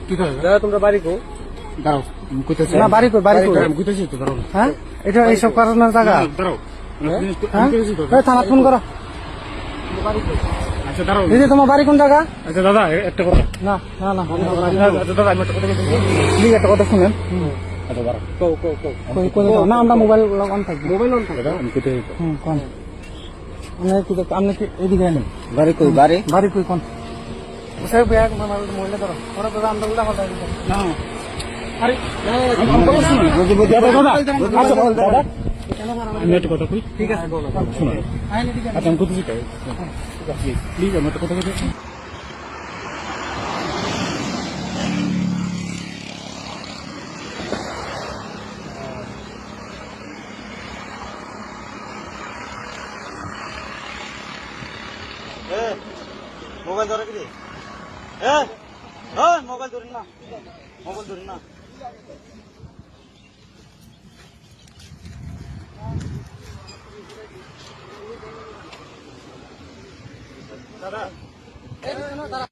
কি করে দাদা তোমরা বাড়ি কো? দাঁড়াও আমি কইতেছি না বাড়ি কই বাড়ি কই? আমি কইতেছি তো দাঁড়াও হ্যাঁ এটা এইসব কারণের জায়গা। দাঁড়াও হ্যাঁ আমি কইতেছি তো এই থানা ফোন করো। আচ্ছা দাঁড়াও দিদি তোমার বাড়ি কোন জায়গা? আচ্ছা দাদা একটা কথা না না না আচ্ছা দাদা আমি একটা কথা বলতেছি প্লিজ একটা কথা শুনেন। আচ্ছা দাঁড়াও কো কো কো। না আমরা মোবাইল অন থাকবে। মোবাইল অন থাকে। দাদা আমি কইতেছি তো কোন আপনি কি এদিকে আনেন? বাড়ি কই? বাড়ি বাড়ি কই কোন? ওসব ব্যাগ মহিলা ধরো ওরা তো আমরা উল্টা কথা না আরে আমি বলছি দাদা দাদা আচ্ছা দাদা আমি একটা কথা কই ঠিক আছে বলো। শুনুন আইন এদিকে আচ্ছা আমি কইতেছি তাই প্লিজ আমি একটা কথা কইতেছি মোবাইল ধরে কি? হ্যাঁ হ্যাঁ মোবাইল ধরি না, মোবাইল ধরি না। দাদা